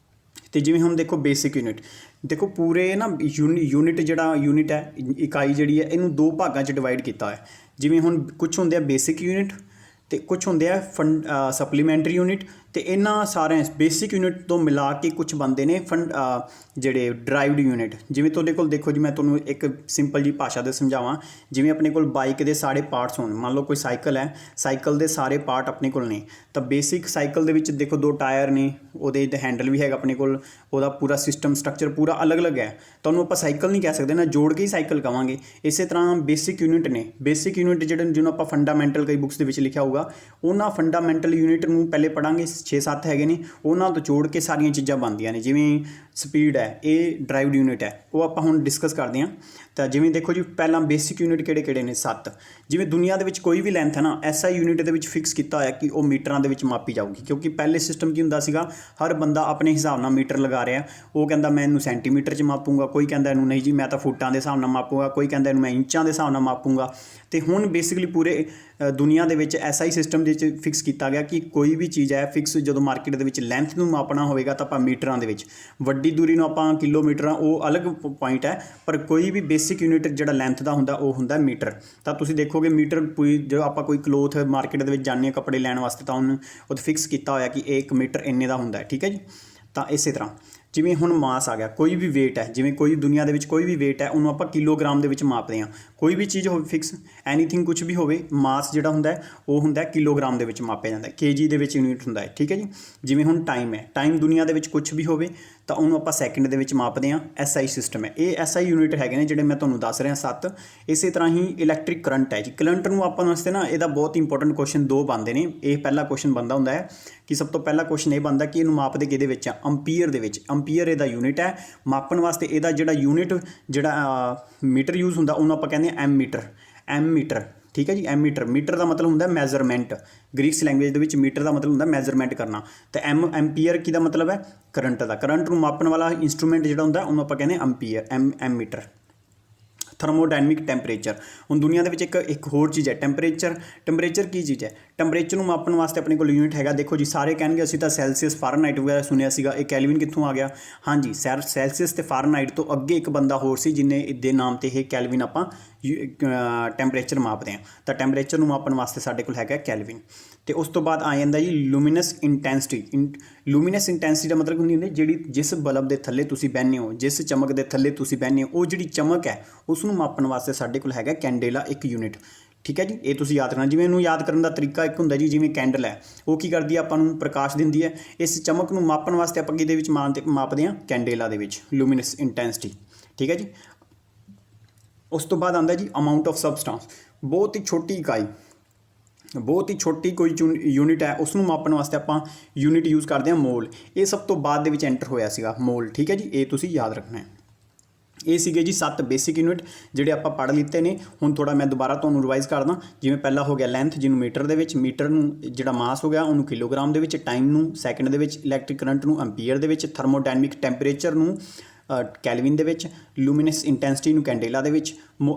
ਤੇ ਜਿਵੇਂ ਹੁਣ ਦੇਖੋ ਬੇਸਿਕ ਯੂਨਿਟ, ਦੇਖੋ ਪੂਰੇ ਨਾ ਯੂਨਿਟ ਜਿਹੜਾ ਯੂਨਿਟ ਹੈ, ਇਕਾਈ ਜਿਹੜੀ ਹੈ, ਇਹਨੂੰ 2 ਭਾਗਾਂ 'ਚ ਡਿਵਾਈਡ ਕੀਤਾ ਹੋਇਆ। ਜਿਵੇਂ ਹੁਣ ਕੁਛ ਹੁੰਦੇ ਆ ਬੇਸਿਕ ਯੂਨਿਟ ਤੇ ਕੁਛ ਹੁੰਦੇ ਆ ਸਪਲੀਮੈਂਟਰੀ ਯੂਨਿਟ, ਤੇ ਇਹਨਾਂ ਸਾਰਿਆਂ ਬੇਸਿਕ ਯੂਨਿਟ ਤੋਂ ਮਿਲਾ ਕੇ ਕੁਛ ਬਣਦੇ ਨੇ ਜਿਹੜੇ ਡਰਾਈਵਡ ਯੂਨਿਟ। ਜਿਵੇਂ ਤੁਹਾਡੇ ਕੋਲ ਦੇਖੋ ਜੀ, ਮੈਂ ਤੁਹਾਨੂੰ ਇੱਕ ਸਿੰਪਲ ਜੀ ਭਾਸ਼ਾ ਦੇ ਸਮਝਾਵਾਂ। ਜਿਵੇਂ ਆਪਣੇ ਕੋਲ ਬਾਈਕ ਦੇ ਸਾਰੇ ਪਾਰਟਸ ਹੋਣ, ਮੰਨ ਲਓ ਕੋਈ ਸਾਈਕਲ ਹੈ, ਸਾਈਕਲ ਦੇ ਸਾਰੇ ਪਾਰਟ ਆਪਣੇ ਕੋਲ ਨੇ, ਤਾਂ ਬੇਸਿਕ ਸਾਈਕਲ ਦੇ ਵਿੱਚ ਦੇਖੋ 2 ਟਾਇਰ ਨੇ, ਉਹਦੇ ਹੈਂਡਲ ਵੀ ਹੈਗਾ ਆਪਣੇ ਕੋਲ, ਉਹਦਾ ਪੂਰਾ ਸਿਸਟਮ ਸਟਰਕਚਰ ਪੂਰਾ ਅਲੱਗ-ਅਲੱਗ ਹੈ। ਤੁਹਾਨੂੰ ਆਪਾਂ ਸਾਈਕਲ ਨਹੀਂ ਕਹਿ ਸਕਦੇ ਨਾ, ਜੋੜ ਕੇ ਹੀ ਸਾਈਕਲ ਕਹਾਂਗੇ। ਇਸੇ ਤਰ੍ਹਾਂ ਬੇਸਿਕ ਯੂਨਿਟ ਨੇ, ਬੇਸਿਕ ਯੂਨਿਟ ਜਿਹੜੇ ਜਿਹਨੂੰ ਆਪਾਂ ਫੰਡਾਮੈਂਟਲ ਕਈ ਬੁੱਕਸ ਦੇ ਵਿੱਚ ਲਿਖਿਆ ਹੋਊਗਾ, ਉਹਨਾਂ ਫੰਡਾਮੈਂਟਲ ਯੂਨਿਟ ਨੂੰ ਪਹਿਲੇ ਪੜ੍ਹਾਂਗੇ, 6-7 ਹੈਗੇ ਨੇ, ਉਹਨਾਂ ਤੋਂ ਜੋੜ ਕੇ ਸਾਰੀਆਂ ਚੀਜ਼ਾਂ ਬਣਦੀਆਂ ਨੇ। ਜਿਵੇਂ ਸਪੀਡ ਹੈ, ਇਹ ਡਰਾਈਵਡ ਯੂਨਿਟ ਹੈ, ਉਹ ਆਪਾਂ ਹੁਣ ਡਿਸਕਸ ਕਰਦੇ ਹਾਂ। ਤਾਂ ਜਿਵੇਂ ਦੇਖੋ ਜੀ, ਪਹਿਲਾਂ ਬੇਸਿਕ ਯੂਨਿਟ ਕਿਹੜੇ ਨੇ? 7। ਜਿਵੇਂ ਦੁਨੀਆ ਦੇ ਵਿੱਚ ਕੋਈ ਵੀ ਲੈਂਥ ਹੈ ਨਾ, SI ਯੂਨਿਟ ਦੇ ਵਿੱਚ ਫਿਕਸ ਕੀਤਾ ਹੋਇਆ ਕਿ ਉਹ ਮੀਟਰਾਂ ਦੇ ਵਿੱਚ ਮਾਪੀ ਜਾਊਗੀ, ਕਿਉਂਕਿ ਪਹਿਲੇ ਸਿਸਟਮ ਕੀ ਹੁੰਦਾ ਸੀਗਾ, ਹਰ ਬੰਦਾ ਆਪਣੇ ਹਿਸਾਬ ਨਾਲ ਮੀਟਰ ਲਗਾ ਰਿਹਾ। ਉਹ ਕਹਿੰਦਾ ਮੈਂ ਇਹਨੂੰ ਸੈਂਟੀਮੀਟਰ 'ਚ ਮਾਪੂੰਗਾ, ਕੋਈ ਕਹਿੰਦਾ ਇਹਨੂੰ ਨਹੀਂ ਜੀ ਮੈਂ ਤਾਂ ਫੁੱਟਾਂ ਦੇ ਹਿਸਾਬ ਨਾਲ ਮਾਪੂੰਗਾ, ਕੋਈ ਕਹਿੰਦਾ ਇਹਨੂੰ ਮੈਂ ਇੰਚਾਂ ਦੇ ਹਿਸਾਬ ਨਾਲ ਮਾਪੂੰਗਾ। ਤੇ ਹੁਣ ਬੇਸਿਕਲੀ ਪੂਰੇ ਦੁਨੀਆ ਦੇ ਵਿੱਚ SI ਸਿਸਟਮ ਦੇ ਵਿੱਚ ਫਿਕਸ ਕੀਤਾ ਗਿਆ ਕਿ ਕੋਈ ਵੀ ਚੀਜ਼ ਹੈ ਫਿਕਸ, ਜਦੋਂ ਮਾਰਕੀਟ ਦੇ ਵਿੱਚ ਲੈਂਥ ਨੂੰ ਮਾਪਣਾ ਹੋਵੇਗਾ ਤਾਂ ਆਪਾਂ ਮੀਟਰਾਂ ਦੇ ਵਿੱਚ, ਵੱਡੀ ਦੂਰੀ ਨੂੰ ਆਪਾਂ ਕਿਲੋਮੀਟਰਾਂ, ਉਹ ਅਲੱਗ ਪੁਆਇੰਟ ਹੈ, ਪਰ ਕੋਈ ਵੀ ਬੇਸਿਕ ਯੂਨਿਟ ਜਿਹੜਾ ਲੈਂਥ ਦਾ ਹੁੰਦਾ ਉਹ ਹੁੰਦਾ ਮੀਟਰ। ਤਾਂ ਤੁਸੀਂ ਦੇਖੋਗੇ ਮੀਟਰ ਜਦੋਂ ਆਪਾਂ ਕੋਈ ਕਲੋਥ ਮਾਰਕੀਟ ਦੇ ਵਿੱਚ ਜਾਂਦੇ ਹਾਂ ਕੱਪੜੇ ਲੈਣ ਵਾਸਤੇ, ਤਾਂ ਉਹਨੂੰ ਉਹ ਫਿਕਸ ਕੀਤਾ ਹੋਇਆ ਕਿ 1 ਮੀਟਰ ਇੰਨੇ ਦਾ ਹੁੰਦਾ ਹੈ, ਠੀਕ ਹੈ ਜੀ। ਤਾਂ ਇਸੇ ਤਰ੍ਹਾਂ ਜਿਵੇਂ ਹੁਣ ਮਾਸ ਆ ਗਿਆ, ਕੋਈ ਵੀ ਵੇਟ ਹੈ, ਜਿਵੇਂ ਕੋਈ ਦੁਨੀਆ ਦੇ ਵਿੱਚ ਕੋਈ ਵੀ ਵੇਟ ਹੈ, ਉਹਨੂੰ ਆਪਾਂ ਕਿਲੋਗ੍ਰਾਮ ਦੇ ਵਿੱਚ ਮਾਪਦੇ ਹਾਂ। ਕੋਈ ਵੀ ਚੀਜ਼ ਹੋਵੇ ਫਿਕਸ, ਐਨੀਥਿੰਗ ਕੁਝ ਵੀ ਹੋਵੇ, ਮਾਸ ਜਿਹੜਾ ਹੁੰਦਾ ਹੈ ਉਹ ਹੁੰਦਾ ਕਿਲੋਗ੍ਰਾਮ ਦੇ ਵਿੱਚ ਮਾਪਿਆ ਜਾਂਦਾ, kg ਦੇ ਵਿੱਚ ਯੂਨਿਟ ਹੁੰਦਾ ਹੈ, ਠੀਕ ਹੈ ਜੀ। ਜਿਵੇਂ ਹੁਣ ਟਾਈਮ ਹੈ, ਟਾਈਮ ਦੁਨੀਆ ਦੇ ਵਿੱਚ ਕੁਝ ਵੀ ਹੋਵੇ ਤਾਂ ਉਹਨੂੰ ਆਪਾਂ ਸੈਕਿੰਡ ਦੇ ਵਿੱਚ ਮਾਪਦੇ ਹਾਂ, SI ਸਿਸਟਮ ਹੈ। ਇਹ SI ਯੂਨਿਟ ਹੈਗੇ ਨੇ ਜਿਹੜੇ ਮੈਂ ਤੁਹਾਨੂੰ ਦੱਸ ਰਿਹਾ 7। ਇਸੇ ਤਰ੍ਹਾਂ ਹੀ ਇਲੈਕਟ੍ਰਿਕ ਕਰੰਟ ਹੈ ਜੀ। ਕਰੰਟ ਨੂੰ ਆਪਾਂ ਵਾਸਤੇ ਨਾ ਇਹਦਾ ਬਹੁਤ ਇੰਪੋਰਟੈਂਟ ਕੁਐਸਚਨ 2 ਬਣਦੇ ਨੇ। ਇਹ ਪਹਿਲਾ ਕੁਐਸਚਨ ਬਣਦਾ ਹੁੰਦਾ ਹੈ ਕਿ ਸਭ ਤੋਂ ਪਹਿਲਾ ਕੁਐਸਚਨ ਇਹ ਬਣਦਾ ਕਿ ਇਹਨੂੰ ਮਾਪਦੇ ਕਿਹਦੇ ਵਿੱਚ ਆ? ਅੰਪੀਅਰ ਦੇ ਵਿੱਚ। ਅੰਪੀਅਰ ਇਹਦਾ ਯੂਨਿਟ ਹੈ। ਮਾਪਣ ਵਾਸਤੇ ਇਹਦਾ ਜਿਹੜਾ ਯੂਨਿਟ ਜਿਹੜਾ ਮੀਟਰ ਯੂਜ਼ ਹੁੰਦਾ ਉਹਨੂੰ ਆਪਾਂ ਕਹਿੰਦੇ ਐਮ ਮੀਟਰ, ਠੀਕ ਹੈ ਜੀ। ਮੀਟਰ ਦਾ ਮਤਲਬ ਹੁੰਦਾ ਮੈਜ਼ਰਮੈਂਟ। ਗ੍ਰੀਕਸ ਲੈਂਗੁਏਜ ਦੇ ਵਿੱਚ ਮੀਟਰ ਦਾ ਮਤਲਬ ਹੁੰਦਾ ਮੈਜ਼ਰਮੈਂਟ ਕਰਨਾ, ਤੇ ਐਂਪੀਅਰ ਕੀ ਦਾ ਮਤਲਬ ਹੈ? ਕਰੰਟ ਦਾ। ਕਰੰਟ ਨੂੰ ਮਾਪਣ ਵਾਲਾ ਇੰਸਟਰੂਮੈਂਟ ਜਿਹੜਾ ਹੁੰਦਾ ਉਹਨੂੰ ਆਪਾਂ ਕਹਿੰਦੇ ਅੰਪੀਅਰ, ਐਮ ਮੀਟਰ। ਥਰਮੋਡਾਇਨਮਿਕ ਟੈਂਪਰੇਚਰ, ਹੁਣ ਦੁਨੀਆ ਦੇ ਵਿੱਚ ਇੱਕ ਹੋਰ ਚੀਜ਼ ਹੈ ਟੈਂਪਰੇਚਰ ਕੀ ਚੀਜ਼ ਹੈ? ਟੈਂਪਰੇਚਰ ਨੂੰ ਮਾਪਣ ਵਾਸਤੇ ਆਪਣੇ ਕੋਲ ਯੂਨਿਟ ਹੈਗਾ। ਦੇਖੋ ਜੀ, ਸਾਰੇ ਕਹਿਣਗੇ ਅਸੀਂ ਤਾਂ ਸੈਲਸੀਅਸ ਫਾਰਨਹਾਈਟ ਵਗੈਰਾ ਸੁਣਿਆ ਸੀਗਾ, ਇਹ ਕੈਲਵਿਨ ਕਿੱਥੋਂ ਆ ਗਿਆ? ਹਾਂਜੀ, ਸੈਲਸੀਅਸ ਤੇ ਫਾਰਨਹਾਈਟ ਤੋਂ ਅੱਗੇ ਇੱਕ ਬੰਦਾ ਹੋਰ ਸੀ ਜਿਹਨੇ ਦੇ ਨਾਮ ਤੇ ਇਹ ਕੈਲਵਿਨ ਆਪਾਂ ਟੈਂਪਰੇਚਰ ਮਾਪਦੇ ਹਾਂ। ਤਾਂ ਟੈਂਪਰੇਚਰ ਨੂੰ ਮਾਪਣ ਵਾਸਤੇ ਸਾਡੇ ਕੋਲ ਹੈਗਾ ਕੈਲਵਿਨ। ਤੇ ਉਸ ਤੋਂ ਬਾਅਦ ਆ ਜਾਂਦਾ ਜੀ ਲੂਮੀਨਸ ਇੰਟੈਂਸਿਟੀ। ਲੂਮੀਨਸ ਇੰਟੈਂਸਿਟੀ ਦਾ ਮਤਲਬ ਹੁੰਦੀ ਹੈ ਜਿਹੜੀ ਜਿਸ ਬਲਬ ਦੇ ਥੱਲੇ ਤੁਸੀਂ ਬਹਿੰਦੇ ਹੋ, ਜਿਸ ਚਮਕ ਦੇ ਥੱਲੇ ਤੁਸੀਂ ਬਹਿੰਦੇ ਹੋ, ਉਹ ਜਿਹੜੀ ਚਮਕ ਹੈ ਉਸ ਨੂੰ ਮਾਪਣ ਵਾਸਤੇ ਸਾਡੇ ਕੋਲ ਹੈਗਾ ਕੈਂਡੇਲਾ, ਇੱਕ ਯੂਨਿਟ, ਠੀਕ ਹੈ ਜੀ। ਇਹ ਤੁਸੀਂ ਯਾਦ ਰੱਖਣਾ। ਜਿਵੇਂ ਇਹਨੂੰ ਯਾਦ ਕਰਨ ਦਾ ਤਰੀਕਾ ਇੱਕ ਹੁੰਦਾ ਜੀ, ਜਿਵੇਂ ਕੈਂਡਲ ਹੈ, ਉਹ ਕੀ ਕਰਦੀ ਹੈ? ਆਪਾਂ ਨੂੰ ਪ੍ਰਕਾਸ਼ ਦਿੰਦੀ ਹੈ। ਇਸ ਚਮਕ ਨੂੰ ਮਾਪਣ ਵਾਸਤੇ ਆਪਾਂ ਕਿਹਦੇ ਵਿੱਚ ਮਾਪਦੇ ਹਾਂ? ਕੈਂਡੇਲਾ ਦੇ ਵਿੱਚ, ਲੂਮੀਨਸ ਇੰਟੈਂਸਿਟੀ, ਠੀਕ ਹੈ ਜੀ। ਉਸ ਤੋਂ ਬਾਅਦ ਆਉਂਦਾ ਜੀ ਅਮਾਊਂਟ ਆਫ ਸਬਸਟੈਂਸ। ਬਹੁਤ ਹੀ ਛੋਟੀ ਇਕਾਈ, ਬਹੁਤ ਹੀ ਛੋਟੀ ਕੋਈ ਯੂਨਿਟ ਹੈ, ਉਸ ਨੂੰ ਮਾਪਣ ਵਾਸਤੇ ਆਪਾਂ ਯੂਨਿਟ ਯੂਜ਼ ਕਰਦੇ ਹਾਂ ਮੋਲ। ਇਹ ਸਭ ਤੋਂ ਬਾਅਦ ਦੇ ਵਿੱਚ ਐਂਟਰ ਹੋਇਆ ਸੀਗਾ ਮੋਲ, ਠੀਕ ਹੈ ਜੀ। ਇਹ ਤੁਸੀਂ ਯਾਦ ਰੱਖਣਾ ਹੈ। ਇਹ ਸੀਗੇ ਜੀ 7 ਬੇਸਿਕ ਯੂਨਿਟ ਜਿਹੜੇ ਆਪਾਂ ਪੜ੍ਹ ਲਿੱਤੇ ਨੇ। ਹੁਣ ਥੋੜ੍ਹਾ ਮੈਂ ਦੁਬਾਰਾ ਤੁਹਾਨੂੰ ਰਿਵਾਈਜ਼ ਕਰਦਾ। ਜਿਵੇਂ ਪਹਿਲਾ ਹੋ ਗਿਆ ਲੈਂਥ, ਜਿਹਨੂੰ ਮੀਟਰ ਦੇ ਵਿੱਚ, ਮੀਟਰ ਨੂੰ ਜਿਹੜਾ ਮਾਸ ਹੋ ਗਿਆ ਉਹਨੂੰ ਕਿਲੋਗ੍ਰਾਮ ਦੇ ਵਿੱਚ, ਟਾਈਮ ਨੂੰ ਸੈਕਿੰਡ ਦੇ ਵਿੱਚ, ਇਲੈਕਟ੍ਰਿਕ ਕਰੰਟ ਨੂੰ ਐਂਪੀਅਰ ਦੇ ਵਿੱਚ, ਥਰਮੋਡਾਇਨਮਿਕ ਟੈਂਪਰੇਚਰ ਨੂੰ ਕੈਲਵਿਨ ਦੇ ਵਿੱਚ, ਲੂਮੀਨਸ ਇੰਟੈਂਸਿਟੀ ਨੂੰ ਕੈਂਡੇਲਾ ਦੇ ਵਿੱਚ,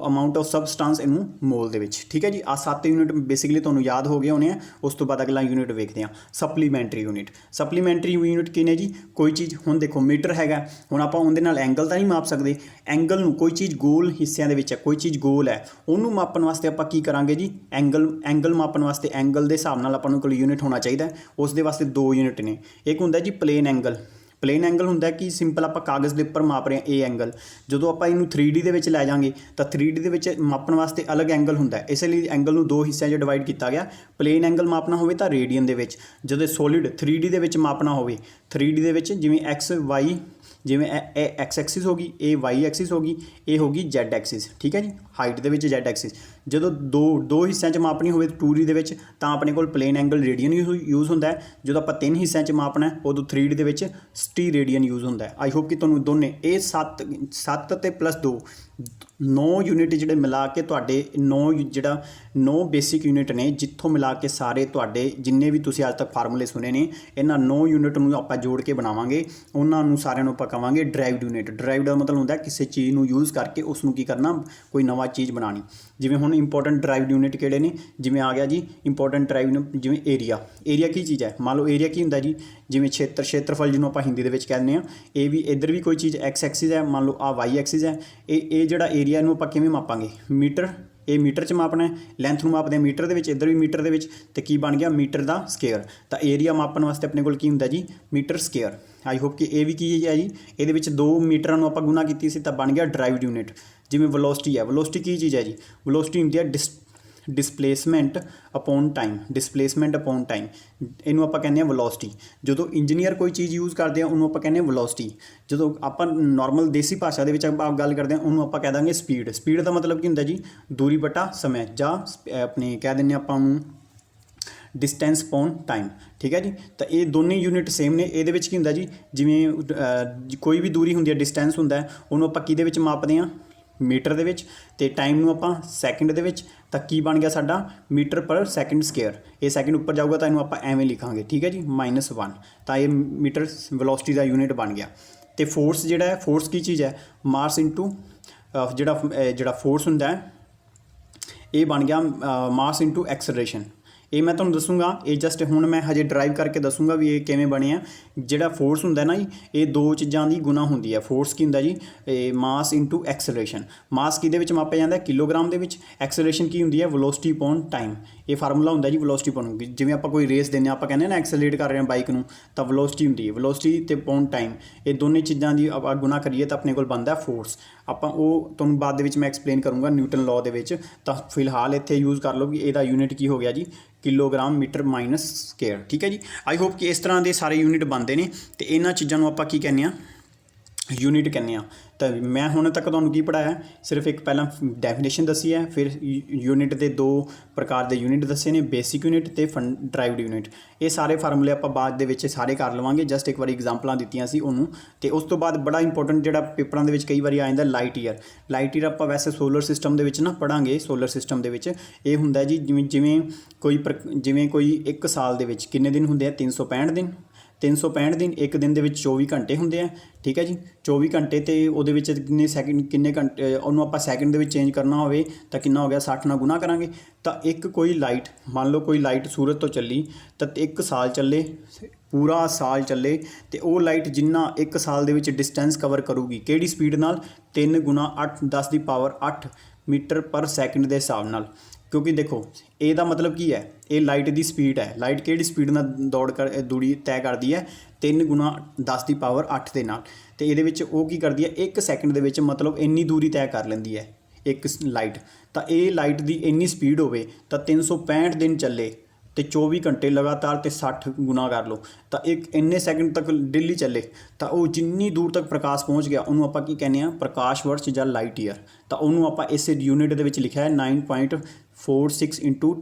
ਅਮਾਊਂਟ ਆਫ ਸਬਸਟੈਂਸ ਇਹਨੂੰ ਮੋਲ ਦੇ ਵਿੱਚ, ਠੀਕ ਹੈ ਜੀ। ਆਹ 7 ਯੂਨਿਟ ਬੇਸਿਕਲੀ ਤੁਹਾਨੂੰ ਯਾਦ ਹੋ ਗਏ ਹੋਣੇ ਆ। ਉਸ ਤੋਂ ਬਾਅਦ ਅਗਲਾ ਯੂਨਿਟ ਵੇਖਦੇ ਹਾਂ ਸਪਲੀਮੈਂਟਰੀ ਯੂਨਿਟ। ਸਪਲੀਮੈਂਟਰੀ ਯੂਨਿਟ ਕੀ ਨੇ ਜੀ? ਕੋਈ ਚੀਜ਼, ਹੁਣ ਦੇਖੋ ਮੀਟਰ ਹੈਗਾ, ਹੁਣ ਆਪਾਂ ਉਹਦੇ ਨਾਲ ਐਂਗਲ ਤਾਂ ਨਹੀਂ ਮਾਪ ਸਕਦੇ। ਐਂਗਲ ਨੂੰ, ਕੋਈ ਚੀਜ਼ ਗੋਲ ਹਿੱਸਿਆਂ ਦੇ ਵਿੱਚ ਹੈ, ਕੋਈ ਚੀਜ਼ ਗੋਲ ਹੈ, ਉਹਨੂੰ ਮਾਪਣ ਵਾਸਤੇ ਆਪਾਂ ਕੀ ਕਰਾਂਗੇ ਜੀ? ਐਂਗਲ ਮਾਪਣ ਵਾਸਤੇ ਐਂਗਲ ਦੇ ਹਿਸਾਬ ਨਾਲ ਆਪਾਂ ਨੂੰ ਕੋਲ ਯੂਨਿਟ ਹੋਣਾ ਚਾਹੀਦਾ। ਉਸ ਦੇ ਵਾਸਤੇ 2 ਯੂਨਿਟ ਨੇ। ਇੱਕ ਹੁੰਦਾ ਜੀ ਪਲੇਨ ਐਂਗਲ। ਪਲੇਨ ਐਂਗਲ ਹੁੰਦਾ ਕਿ ਸਿੰਪਲ ਆਪਾਂ ਕਾਗਜ਼ ਦੇ ਉੱਪਰ ਮਾਪ ਰਹੇ ਹਾਂ ਇਹ ਐਂਗਲ। ਜਦੋਂ ਆਪਾਂ ਇਹਨੂੰ 3D ਦੇ ਵਿੱਚ ਲੈ ਜਾਵਾਂਗੇ ਤਾਂ 3D ਦੇ ਵਿੱਚ ਮਾਪਣ ਵਾਸਤੇ ਅਲੱਗ ਐਂਗਲ ਹੁੰਦਾ। ਇਸ ਲਈ ਐਂਗਲ ਨੂੰ 2 ਹਿੱਸਿਆਂ 'ਚ ਡਿਵਾਈਡ ਕੀਤਾ ਗਿਆ। ਪਲੇਨ ਐਂਗਲ ਮਾਪਣਾ ਹੋਵੇ ਤਾਂ ਰੇਡੀਅਨ ਦੇ ਵਿੱਚ, ਜਦੋਂ ਸੋਲਿਡ 3D ਦੇ ਵਿੱਚ ਮਾਪਣਾ ਹੋਵੇ, 3D ਦੇ ਵਿੱਚ ਜਿਵੇਂ X Y ਜਿਵੇਂ ਇਹ ਐਕਸ ਐਕਸਿਸ ਹੋ ਗਈ, ਇਹ ਵਾਈ ਐਕਸਿਸ ਹੋ ਗਈ, ਇਹ ਹੋ ਗਈ ਜ਼ੈਡ ਐਕਸਿਸ, ਠੀਕ ਹੈ ਜੀ। ਹਾਈਟ ਦੇ ਵਿੱਚ ਜ਼ੈਡ ਐਕਸਿਸ ਜਦੋਂ ਦੋ ਹਿੱਸਿਆਂ 'ਚ ਮਾਪਣੀ ਹੋਵੇ 2D ਦੇ ਵਿੱਚ ਤਾਂ ਆਪਣੇ ਕੋਲ ਪਲੇਨ ਐਂਗਲ ਰੇਡੀਅਨ ਯੂਜ਼ ਹੁੰਦਾ ਹੈ। ਜਦੋਂ ਆਪਾਂ 3 ਹਿੱਸਿਆਂ 'ਚ ਮਾਪਣਾ ਉਦੋਂ 3D ਦੇ ਵਿੱਚ 60 ਰੇਡੀਅਨ ਯੂਜ਼ ਹੁੰਦਾ ਹੈ। ਆਈ ਹੋਪ ਕਿ ਤੁਹਾਨੂੰ ਦੋਨੇ ਇਹ 7 ਤੇ +2 9 ਯੂਨਿਟ ਜਿਹੜੇ ਮਿਲਾ ਕੇ ਤੁਹਾਡੇ 9 ਬੇਸਿਕ ਯੂਨਿਟ ਨੇ, ਜਿੱਥੋਂ ਮਿਲਾ ਕੇ ਸਾਰੇ ਤੁਹਾਡੇ ਜਿੰਨੇ ਵੀ ਤੁਸੀਂ ਅੱਜ ਤੱਕ ਫਾਰਮੂਲੇ ਸੁਣੇ ਨੇ, ਇਹਨਾਂ 9 ਯੂਨਿਟ ਨੂੰ ਆਪਾਂ ਜੋੜ ਕੇ ਬਣਾਵਾਂਗੇ। ਉਹਨਾਂ ਨੂੰ ਸਾਰਿਆਂ ਨੂੰ ਆਪਾਂ ਕਹਾਂਗੇ ਡਰਾਈਵਡ ਯੂਨਿਟ। ਡਰਾਈਵਡ ਦਾ ਮਤਲਬ ਹੁੰਦਾ ਕਿਸੇ ਚੀਜ਼ ਨੂੰ ਯੂਜ਼ ਕਰਕੇ ਉਸ ਨੂੰ ਕੀ ਕਰਨਾ, ਕੋਈ ਨਵਾਂ ਚੀਜ਼ ਬਣਾਉਣੀ। ਜਿਵੇਂ ਹੁਣ ਇੰਪੋਰਟੈਂਟ ਡਰਾਈਵਡ ਯੂਨਿਟ ਕਿਹੜੇ ਨੇ, ਜਿਵੇਂ ਆ ਗਿਆ ਜੀ ਇੰਪੋਰਟੈਂਟ ਡਰਾਈਵਡ, ਜਿਵੇਂ ਏਰੀਆ ਕੀ ਚੀਜ਼ ਹੈ। ਮੰਨ ਲਓ ਏਰੀਆ ਕੀ ਹੁੰਦਾ ਜੀ, ਜਿਵੇਂ ਖੇਤਰਫਲ ਜਿਹਨੂੰ ਆਪਾਂ ਹਿੰਦੀ ਦੇ ਵਿੱਚ ਕਹਿੰਦੇ ਹਾਂ। ਇਹ ਵੀ ਇੱਧਰ ਵੀ ਕੋਈ ਚੀਜ਼ ਐਕਸ ਐਕਸਿਸ ਹੈ, ਮੰਨ ਲਓ ਆ ਵਾਈ ਐਕਸਿਸ ਹੈ। ਇਹ ਜਿਹੜਾ ਏਰੀਆ ਨੂੰ ਆਪਾਂ ਕਿਵੇਂ ਮਾਪਾਂਗੇ, ਮੀਟਰ, ਇਹ ਮੀਟਰ 'ਚ ਮਾਪਣਾ ਹੈ। ਲੈਂਥ ਨੂੰ ਮਾਪਦੇ ਹਾਂ ਮੀਟਰ ਦੇ ਵਿੱਚ, ਇੱਧਰ ਵੀ ਮੀਟਰ ਦੇ ਵਿੱਚ, ਤੇ ਕੀ ਬਣ ਗਿਆ ਮੀਟਰ ਦਾ ਸਕੇਅਰ। ਤਾਂ ਏਰੀਆ ਮਾਪਣ ਵਾਸਤੇ ਆਪਣੇ ਕੋਲ ਕੀ ਹੁੰਦਾ ਜੀ, ਮੀਟਰ ਸਕੇਅਰ। ਆਈ ਹੋਪ ਕਿ ਇਹ ਵੀ ਕੀ ਹੈ ਜੀ, ਇਹਦੇ ਵਿੱਚ 2 ਮੀਟਰਾਂ ਨੂੰ ਆਪਾਂ ਗੁਣਾ ਕੀਤੀ ਸੀ ਤਾਂ ਬਣ ਗਿਆ ਡਰਾਈਵਡ ਯੂਨਿਟ। ਜਿਵੇਂ ਵੈਲੋਸਿਟੀ ਹੈ, ਵੈਲੋਸਿਟੀ ਕੀ ਚੀਜ਼ ਹੈ ਜੀ, ਵੈਲੋਸਿਟੀ ਹੁੰਦੀ ਹੈ displacement upon time. Displacement upon time, ਇਹਨੂੰ ਆਪਾਂ ਕਹਿੰਦੇ ਹਾਂ ਵੈਲੋਸਿਟੀ। ਜਦੋਂ ਇੰਜੀਨੀਅਰ ਕੋਈ ਚੀਜ਼ ਯੂਜ਼ ਕਰਦੇ ਆ ਉਹਨੂੰ ਆਪਾਂ ਕਹਿੰਦੇ ਹਾਂ ਵੈਲੋਸਿਟੀ। ਜਦੋਂ ਆਪਾਂ ਨਾਰਮਲ ਦੇਸੀ ਭਾਸ਼ਾ ਦੇ ਵਿੱਚ ਆਪਾਂ ਗੱਲ ਕਰਦੇ ਹਾਂ ਉਹਨੂੰ ਆਪਾਂ ਕਹਿ ਦਾਂਗੇ ਸਪੀਡ। ਸਪੀਡ ਦਾ ਮਤਲਬ ਕੀ ਹੁੰਦਾ ਜੀ, ਦੂਰੀ ਬਟਾ ਸਮੇਂ, ਜਾਂ ਆਪਣੇ ਕਹਿ ਦਿੰਦੇ ਆਪਾਂ ਉਹਨੂੰ ਡਿਸਟੈਂਸ ਅਪੋਨ ਟਾਈਮ, ਠੀਕ ਹੈ ਜੀ। ਤਾਂ ਇਹ ਦੋਨੇ ਯੂਨਿਟ ਸੇਮ ਨੇ। ਇਹਦੇ ਵਿੱਚ ਕੀ ਹੁੰਦਾ ਜੀ, ਜਿਵੇਂ ਕੋਈ ਵੀ ਦੂਰੀ ਹੁੰਦੀ ਹੈ, ਡਿਸਟੈਂਸ ਹੁੰਦਾ, ਉਹਨੂੰ ਆਪਾਂ ਕਿਹਦੇ ਵਿੱਚ ਮਾਪਦੇ ਹਾਂ, ਮੀਟਰ ਦੇ ਵਿੱਚ, ਤੇ ਟਾਈਮ ਨੂੰ ਆਪਾਂ ਸੈਕਿੰਡ ਦੇ ਵਿੱਚ। ਤਾਂ ਕੀ ਬਣ ਗਿਆ ਸਾਡਾ, ਮੀਟਰ ਪਰ ਸੈਕਿੰਡ ਸਕੇਅਰ। ਇਹ ਸੈਕਿੰਡ ਉੱਪਰ ਜਾਊਗਾ ਤਾਂ ਇਹਨੂੰ ਆਪਾਂ ਐਵੇਂ ਲਿਖਾਂਗੇ, ਠੀਕ ਹੈ ਜੀ, -1। ਤਾਂ ਇਹ ਮੀਟਰ ਵੈਲੋਸਿਟੀ ਦਾ ਯੂਨਿਟ ਬਣ ਗਿਆ। ਤੇ ਫੋਰਸ ਜਿਹੜਾ ਹੈ, ਫੋਰਸ ਕੀ ਚੀਜ਼ ਹੈ, ਮਾਸ ਇਨਟੂ ਜਿਹੜਾ ਫੋਰਸ ਹੁੰਦਾ ਹੈ, ਇਹ ਬਣ ਗਿਆ ਮਾਸ ਇਨਟੂ ਐਕਸਲਰੇਸ਼ਨ। ਇਹ ਮੈਂ ਤੁਹਾਨੂੰ ਦੱਸੂਗਾ, ਇਹ ਜਸਟ ਹੁਣ ਮੈਂ ਹਜੇ ਡਰਾਈਵ ਕਰਕੇ ਦੱਸੂਗਾ ਵੀ ਇਹ ਕਿਵੇਂ ਬਣਿਆ। ਜਿਹੜਾ ਫੋਰਸ ਹੁੰਦਾ ਨਾ ਜੀ, ਇਹ 2 ਚੀਜ਼ਾਂ ਦੀ ਗੁਣਾ ਹੁੰਦੀ ਹੈ। ਫੋਰਸ ਕੀ ਹੁੰਦਾ ਜੀ, ਇਹ ਮਾਸ ਇਨਟੂ ਐਕਸਲਰੇਸ਼ਨ। ਮਾਸ ਕਿਹਦੇ ਵਿੱਚ ਮਾਪਿਆ ਜਾਂਦਾ, ਕਿਲੋਗ੍ਰਾਮ ਦੇ ਵਿੱਚ। ਐਕਸਲਰੇਸ਼ਨ ਕੀ ਹੁੰਦੀ ਹੈ, ਵੈਲੋਸਿਟੀ ਅਪੋਨ ਟਾਈਮ। ਇਹ ਫਾਰਮੂਲਾ ਹੁੰਦਾ ਜੀ ਵੈਲੋਸਿਟੀ ਅਪੋਨ, ਜਿਵੇਂ ਆਪਾਂ ਕੋਈ ਰੇਸ ਦਿੰਦੇ ਹਾਂ, ਆਪਾਂ ਕਹਿੰਦੇ ਨਾ ਐਕਸਲਰੇਟ ਕਰ ਰਹੇ ਹਾਂ ਬਾਈਕ ਨੂੰ, ਤਾਂ ਵੈਲੋਸਿਟੀ ਹੁੰਦੀ ਹੈ। ਵੈਲੋਸਿਟੀ ਤੇ ਅਪੋਨ ਟਾਈਮ, ਇਹ ਦੋਨੇ ਚੀਜ਼ਾਂ ਦੀ ਆਪਾਂ ਗੁਣਾ ਕਰੀਏ ਤਾਂ ਆਪਣੇ ਕੋਲ ਬਣਦਾ ਫੋਰਸ। ਆਪਾਂ ਉਹ ਤੁਹਾਨੂੰ ਬਾਅਦ ਦੇ ਵਿੱਚ ਮੈਂ ਐਕਸਪਲੇਨ ਕਰੂੰਗਾ ਨਿਊਟਨ ਲਾਅ ਦੇ ਵਿੱਚ। ਤਾਂ ਫਿਲਹਾਲ ਇੱਥੇ ਯੂਜ਼ ਕਰ ਲਓ ਕਿ ਇਹਦਾ ਯੂਨਿਟ ਕੀ ਹੋ ਗਿਆ ਜੀ, ਕਿਲੋਗ੍ਰਾਮ ਮੀਟਰ ਮਾਈਨਸ ਸਕੇਅਰ, ਠੀਕ ਹੈ ਜੀ। ਆਈ ਹੋਪ ਕਿ ਇਸ ਤਰ੍ਹਾਂ ਦੇ ਸਾਰੇ ਯੂਨਿਟ ਬਣਦੇ ਨੇ। ਤੇ ਇਹਨਾਂ ਚੀਜ਼ਾਂ ਨੂੰ ਆਪਾਂ ਕੀ ਕਹਿੰਦੇ ਹਾਂ, ਯੂਨਿਟ ਕਹਿੰਦੇ ਹਾਂ। ਤਾਂ ਮੈਂ ਹੁਣ ਤੱਕ ਤੁਹਾਨੂੰ ਕੀ ਪੜ੍ਹਾਇਆ, ਸਿਰਫ ਇੱਕ ਪਹਿਲਾਂ ਡੈਫੀਨੇਸ਼ਨ ਦੱਸੀ ਹੈ, ਫਿਰ ਯੂਨਿਟ ਦੇ 2 ਪ੍ਰਕਾਰ ਦੇ ਯੂਨਿਟ ਦੱਸੇ ਨੇ, ਬੇਸਿਕ ਯੂਨਿਟ ਤੇ ਡਰਾਈਵਡ ਯੂਨਿਟ। ਇਹ ਸਾਰੇ ਫਾਰਮੂਲੇ ਆਪਾਂ ਬਾਅਦ ਦੇ ਵਿੱਚ ਸਾਰੇ ਕਰ ਲਵਾਂਗੇ, ਜਸਟ ਇੱਕ ਵਾਰੀ ਐਗਜ਼ਾਮਪਲਾਂ ਦਿੱਤੀਆਂ ਸੀ ਉਹਨੂੰ। ਤੇ ਉਸ ਤੋਂ ਬਾਅਦ ਬੜਾ ਇੰਪੋਰਟੈਂਟ ਜਿਹੜਾ ਪੇਪਰਾਂ ਦੇ ਵਿੱਚ ਕਈ ਵਾਰੀ ਆ ਜਾਂਦਾ, ਲਾਈਟ ਈਅਰ। ਲਾਈਟ ਈਅਰ ਆਪਾਂ ਵੈਸੇ ਸੋਲਰ ਸਿਸਟਮ ਦੇ ਵਿੱਚ ਨਾ ਪੜ੍ਹਾਂਗੇ। ਸੋਲਰ ਸਿਸਟਮ ਦੇ ਵਿੱਚ ਇਹ ਹੁੰਦਾ ਜੀ, ਜਿਵੇਂ ਕੋਈ 1 ਸਾਲ ਦੇ ਵਿੱਚ ਕਿੰਨੇ ਦਿਨ ਹੁੰਦੇ ਆ, 365 ਦਿਨ। 365 ਦਿਨ, ਇੱਕ ਦਿਨ ਦੇ ਵਿੱਚ 24 ਘੰਟੇ ਹੁੰਦੇ ਆ, ਠੀਕ ਹੈ ਜੀ। 24 ਘੰਟੇ ਤੇ ਉਹਦੇ ਵਿੱਚ ਕਿੰਨੇ ਘੰਟੇ, ਉਹਨੂੰ ਆਪਾਂ ਸੈਕਿੰਡ ਦੇ ਵਿੱਚ ਚੇਂਜ ਕਰਨਾ ਹੋਵੇ ਤਾਂ ਕਿੰਨਾ ਹੋ ਗਿਆ, 60 ਨਾਲ ਗੁਣਾ ਕਰਾਂਗੇ। ਤਾਂ ਇੱਕ ਕੋਈ ਲਾਈਟ, ਮੰਨ ਲਓ ਕੋਈ ਲਾਈਟ ਸੂਰਜ ਤੋਂ ਚੱਲੀ ਤਾਂ 1 ਸਾਲ ਚੱਲੇ, ਪੂਰਾ ਸਾਲ ਚੱਲੇ, ਤੇ ਉਹ ਲਾਈਟ ਜਿੰਨਾ 1 ਸਾਲ ਦੇ ਵਿੱਚ ਡਿਸਟੈਂਸ ਕਵਰ ਕਰੂਗੀ, ਕਿਹੜੀ ਸਪੀਡ ਨਾਲ, 3 × 8 10 ਦੀ ਪਾਵਰ 8 ਮੀਟਰ ਪਰ ਸੈਕਿੰਡ ਦੇ ਹਿਸਾਬ ਨਾਲ। ਕਿਉਂਕਿ ਦੇਖੋ ਇਹਦਾ ਮਤਲਬ ਕੀ ਹੈ, ਇਹ ਲਾਈਟ ਦੀ ਸਪੀਡ ਹੈ। ਲਾਈਟ ਕਿਹੜੀ ਸਪੀਡ ਨਾਲ ਦੂਰੀ ਤੈਅ ਕਰਦੀ ਹੈ, 3 × 10 ਦੀ ਪਾਵਰ 8 ਦੇ ਨਾਲ। ਤੇ ਇਹਦੇ ਵਿੱਚ ਉਹ ਕੀ ਕਰਦੀ ਹੈ, 1 ਸੈਕਿੰਡ ਦੇ ਵਿੱਚ ਮਤਲਬ ਇੰਨੀ ਦੂਰੀ ਤੈਅ ਕਰ ਲੈਂਦੀ ਹੈ ਇੱਕ ਲਾਈਟ। ਤਾਂ ਇਹ ਲਾਈਟ ਦੀ ਇੰਨੀ ਸਪੀਡ ਹੋਵੇ ਤਾਂ 365 ਦਿਨ ਚੱਲੇ ਤੇ 24 ਘੰਟੇ ਲਗਾਤਾਰ, ਤੇ 60 ਗੁਣਾ ਕਰ ਲਓ ਤਾਂ ਇੰਨੇ ਸੈਕਿੰਡ ਤੱਕ ਡੇਲੀ ਚੱਲੇ, ਤਾਂ ਉਹ ਜਿੰਨੀ ਦੂਰ ਤੱਕ ਪ੍ਰਕਾਸ਼ ਪਹੁੰਚ ਗਿਆ ਉਹਨੂੰ ਆਪਾਂ ਕੀ ਕਹਿੰਦੇ ਹਾਂ, ਪ੍ਰਕਾਸ਼ ਵਰਸ਼ ਜਾਂ ਲਾਈਟ ਈਅਰ। ਤਾਂ ਉਹਨੂੰ ਆਪਾਂ ਇਸੇ ਯੂਨਿਟ ਦੇ ਵਿੱਚ ਲਿਖਿਆ ਹੈ 9.46 ×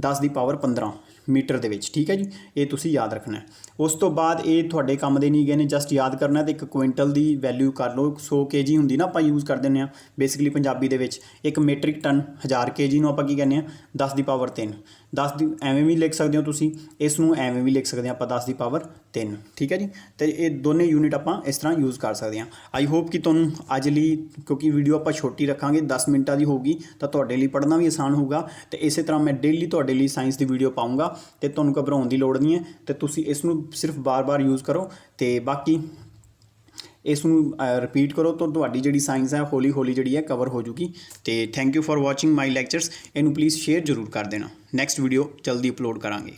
10 ਦੀ ਪਾਵਰ 15 ਮੀਟਰ ਦੇ ਵਿੱਚ, ਠੀਕ ਹੈ ਜੀ। ਇਹ ਤੁਸੀਂ ਯਾਦ ਰੱਖਣਾ। ਉਸ ਤੋਂ ਬਾਅਦ ਇਹ ਤੁਹਾਡੇ ਕੰਮ ਦੇ ਨਹੀਂ ਗਏ ਨੇ, ਜਸਟ ਯਾਦ ਕਰਨਾ। ਤੇ 1 ਕੁਇੰਟਲ ਦੀ ਵੈਲਿਊ ਕਰ ਲਓ, 100 kg ਹੁੰਦੀ ਨਾ, ਆਪਾਂ ਯੂਜ਼ ਕਰ ਦਿੰਦੇ ਹਾਂ ਬੇਸਿਕਲੀ ਪੰਜਾਬੀ ਦੇ ਵਿੱਚ। 1 ਮੈਟ੍ਰਿਕ ਟਨ 1000 kg ਨੂੰ ਆਪਾਂ ਕੀ ਕਹਿੰਦੇ ਹਾਂ, 10 ਦੀ ਪਾਵਰ 3। 10 ਦੀ ਐਵੇਂ ਵੀ ਲਿਖ ਸਕਦੇ ਹੋ ਤੁਸੀਂ, ਇਸ ਨੂੰ ਐਵੇਂ ਵੀ ਲਿਖ ਸਕਦੇ ਹਾਂ ਆਪਾਂ 10 ਦੀ ਪਾਵਰ 3, ਠੀਕ ਹੈ ਜੀ। ਤੇ ਇਹ ਦੋਨੇ ਯੂਨਿਟ ਆਪਾਂ ਇਸ ਤਰ੍ਹਾਂ ਯੂਜ਼ ਕਰ ਸਕਦੇ ਹਾਂ। ਆਈ ਹੋਪ ਕਿ ਤੁਹਾਨੂੰ ਅੱਜ ਲਈ, ਕਿਉਂਕਿ ਵੀਡੀਓ ਆਪਾਂ ਛੋਟੀ ਰੱਖਾਂਗੇ, 10 ਮਿੰਟਾਂ ਦੀ ਹੋਊਗੀ, ਤਾਂ ਤੁਹਾਡੇ ਲਈ ਪੜ੍ਹਨਾ ਵੀ ਆਸਾਨ ਹੋਊਗਾ। ਤੇ ਇਸੇ ਤਰ੍ਹਾਂ ਮੈਂ ਡੇਲੀ ਤੁਹਾਡੇ ਲਈ ਸਾਇੰਸ ਦੀ ਵੀਡੀਓ ਪਾਊਂਗਾ, ਤੇ ਤੁਹਾਨੂੰ ਘਬਰਾਉਣ ਦੀ ਲੋੜ ਨਹੀਂ ਹੈ। ਤੇ ਤੁਸੀਂ ਇਸ ਨੂੰ ਸਿਰਫ ਬਾਰ-ਬਾਰ ਯੂਜ਼ ਕਰੋ, ਤੇ ਬਾਕੀ ਇਸ ਨੂੰ ਰਿਪੀਟ ਕਰੋ ਤਾਂ ਤੁਹਾਡੀ ਜਿਹੜੀ ਸਾਇੰਸ ਹੈ ਹੌਲੀ ਹੌਲੀ ਜਿਹੜੀ ਹੈ ਕਵਰ ਹੋ ਜੂਗੀ। ਤੇ thank you for watching my lectures. ਇਹਨੂੰ ਪਲੀਜ਼ ਸ਼ੇਅਰ ਜ਼ਰੂਰ ਕਰ ਦੇਣਾ। ਨੈਕਸਟ ਵੀਡੀਓ ਜਲਦੀ ਅਪਲੋਡ ਕਰਾਂਗੇ।